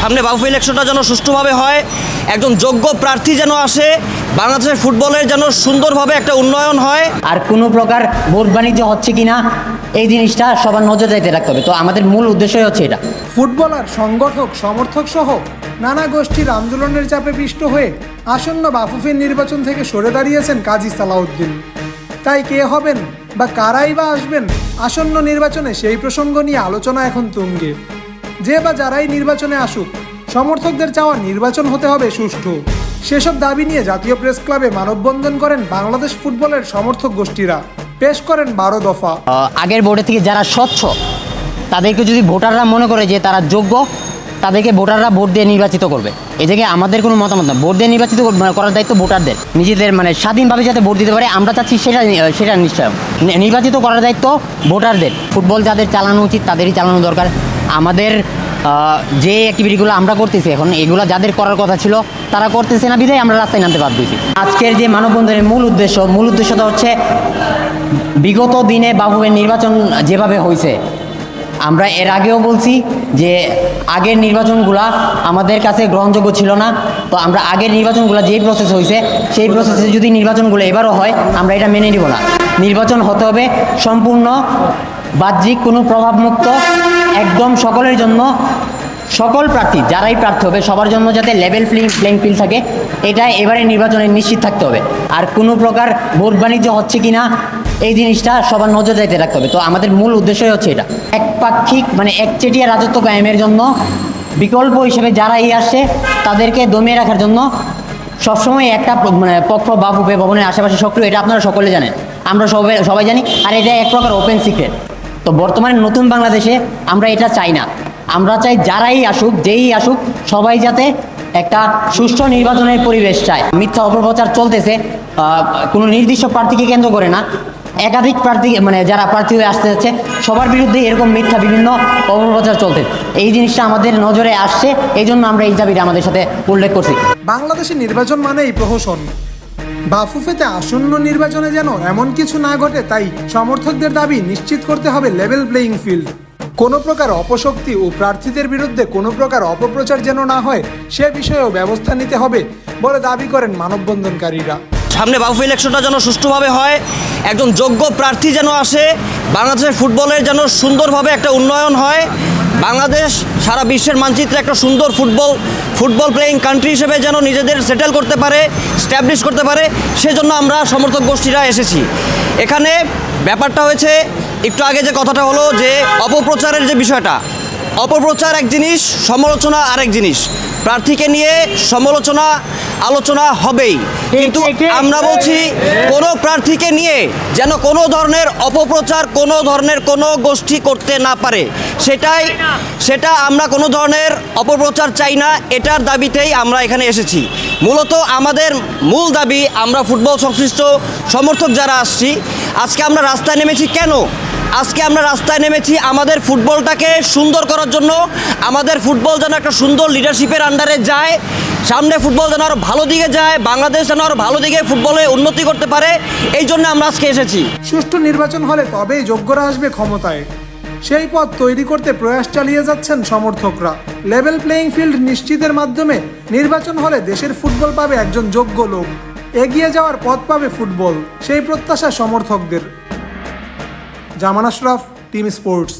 সামনে বাফুফে ইলেকশনটা যেন সুষ্ঠুভাবে হয়, একজন যোগ্য প্রার্থী যেন আসে, বাংলাদেশের ফুটবলের যেন সুন্দরভাবে একটা উন্নয়ন হয়। আর কোনো প্রকার ভোট বাণিজ্য হচ্ছে কিনা এই জিনিসটা সবার নজর দিতে রাখতে হবে। তো আমাদের মূল উদ্দেশ্যই হচ্ছে এটা। ফুটবলার, সংগঠক, সমর্থক সহ নানা গোষ্ঠীর আন্দোলনের চাপে পিষ্ট হয়ে আসন্ন বাফুফের নির্বাচন থেকে সরে দাঁড়িয়েছেন কাজী সালাউদ্দিন। তাই কে হবেন বা কারাই বা আসবেন আসন্ন নির্বাচনে, সেই প্রসঙ্গ নিয়ে আলোচনা এখন তুঙ্গে। যে বা যারাই নির্বাচনে আসুক, সমর্থকদের চাওয়া নির্বাচন হতে হবে সুষ্ঠু। সেসব দাবি নিয়ে জাতীয় প্রেস ক্লাবে মানববন্ধন করেন বাংলাদেশ ফুটবলের সমর্থক গোষ্ঠীরা। পেশ করেন 12 দফা। আগের ভোটের থেকে যারা স্বচ্ছ, তাদেরকে যদি ভোটাররা মনে করে যে তারা যোগ্য, তাদেরকে ভোটাররা ভোট দিয়ে নির্বাচিত করবে। এই জায়গায় আমাদের কোনো মতামত না। ভোট দিয়ে নির্বাচিত করার দায়িত্ব ভোটারদের, নিজেদের স্বাধীনভাবে যাতে ভোট দিতে পারে আমরা চাচ্ছি সেটা নিশ্চয়। নির্বাচিত করার দায়িত্ব ভোটারদের। ফুটবল যাদের চালানো উচিত তাদেরই চালানো দরকার। আমাদের যে অ্যাক্টিভিটিগুলো আমরা করতেছি এখন, এগুলো যাদের করার কথা ছিল তারা করতেছে না, বিধায় আমরা রাস্তায় নামতে বাধ্য হয়েছি। আজকের যে মানববন্ধনের মূল উদ্দেশ্যটা হচ্ছে বিগত দিনে বাফুফের নির্বাচন যেভাবে হয়েছে, আমরা এর আগেও বলছি যে আগের নির্বাচনগুলা আমাদের কাছে গ্রহণযোগ্য ছিল না। তো আমরা আগের নির্বাচনগুলো যেই প্রসেস হয়েছে, সেই প্রসেসে যদি নির্বাচনগুলো এবারও হয়, আমরা এটা মেনে নিব না। নির্বাচন হতে হবে সম্পূর্ণ বাহ্যিক, কোনো প্রভাবমুক্ত, একদম সকলের জন্য, সকল প্রার্থী যারাই প্রার্থী হবে সবার জন্য যাতে লেভেল প্লেইং ফিল্ড থাকে, এটা এবারে নির্বাচনে নিশ্চিত থাকতে হবে। আর কোনো প্রকার ভোট বাণিজ্য হচ্ছে কিনা এই জিনিসটা সবার নজর দিতে রাখতে হবে। তো আমাদের মূল উদ্দেশ্যই হচ্ছে এটা। একপাক্ষিক একচেটিয়া রাজত্ব কায়েমের জন্য বিকল্প হিসেবে যারাই আসছে তাদেরকে দমিয়ে রাখার জন্য সবসময় একটা পক্ষ বাফুফে ভবনের আশেপাশে সক্রিয়, এটা আপনারা সকলে জানেন, আমরা সবাই জানি। আর এটা এক প্রকার ওপেন সিক্রেট। তো বর্তমানে নতুন বাংলাদেশে আমরা এটা চাই না। আমরা চাই যারাই আসুক, যেই আসুক, সবাই যাতে একটা সুষ্ঠু নির্বাচনের পরিবেশ চায়। মিথ্যা অপপ্রচার চলতেছে কোনো নির্দিষ্ট প্রার্থীকে কেন্দ্র করে না, একাধিক প্রার্থী যারা প্রার্থী হয়ে আসতে যাচ্ছে সবার বিরুদ্ধে এরকম মিথ্যা বিভিন্ন অপপ্রচার চলতে, এই জিনিসটা আমাদের নজরে আসছে। এই জন্য আমরা এই দাবিটা আমাদের সাথে উল্লেখ করছি। বাংলাদেশে নির্বাচন মানেই প্রহসন। বাফুফেতে আসন্ন নির্বাচনে যেন এমন কিছু না ঘটে, তাই সমর্থকদের দাবি নিশ্চিত করতে হবে লেভেল প্লেইং ফিল্ড। কোনো প্রকার অপশক্তি ও প্রার্থীদের বিরুদ্ধে কোনো প্রকার অপপ্রচার যেন না হয়, সে বিষয়েও ব্যবস্থা নিতে হবে বলে দাবি করেন মানববন্ধনকারীরা। সামনে বাফুফে ইলেকশনটা যেন সুষ্ঠুভাবে হয়, একজন যোগ্য প্রার্থী যেন আসে, বাংলাদেশের ফুটবলের যেন সুন্দরভাবে একটা উন্নয়ন হয়, বাংলাদেশ সারা বিশ্বের মানচিত্রে একটা সুন্দর ফুটবল প্লেয়িং কান্ট্রি হিসেবে যেন নিজেদের সেটেল করতে পারে, স্ট্যাবলিশ করতে পারে, সেজন্য আমরা সমর্থক গোষ্ঠীরা এসেছি এখানে। ব্যাপারটা হয়েছে একটু আগে যে কথাটা হলো যে অপপ্রচারের যে বিষয়টা, অপপ্রচার এক জিনিস, সমালোচনা আরেক জিনিস। প্রার্থীকে নিয়ে সমালোচনা আলোচনা হবেই, কিন্তু আমরা বলছি কোনো প্রার্থীকে নিয়ে যেন কোনো ধরনের অপপ্রচার কোনো ধরনের কোনো গোষ্ঠী করতে না পারে, সেটা আমরা কোনো ধরনের অপপ্রচার চাই না। এটার দাবিতেই আমরা এখানে এসেছি। মূলত আমাদের মূল দাবি, আমরা ফুটবল সংশ্লিষ্ট সমর্থক যারা আসছি, আজকে আমরা রাস্তায় নেমেছি কেন? আজকে আমরা রাস্তায় নেমেছি আমাদের ফুটবলটাকে সুন্দর করার জন্য। আমাদের ফুটবল যেন একটা সুন্দর লিডারশিপের আন্ডারে যায়, সামনে ফুটবল যেন আরও ভালো দিকে যায়, বাংলাদেশ যেন আরও ভালো দিকে ফুটবলে উন্নতি করতে পারে, এই জন্য আমরা আজকে এসেছি। সুষ্ঠু নির্বাচন হলে তবেই যোগ্যরা আসবে ক্ষমতায়। সেই পথ তৈরি করতে প্রয়াস চালিয়ে যাচ্ছেন সমর্থকরা। লেভেল প্লেইং ফিল্ড নিশ্চিতের মাধ্যমে নির্বাচন হলে দেশের ফুটবল পাবে একজন যোগ্য লোক, এগিয়ে যাওয়ার পথ পাবে ফুটবল, সেই প্রত্যাশা সমর্থকদের। জামান আশরাফ, টিম স্পোর্টস।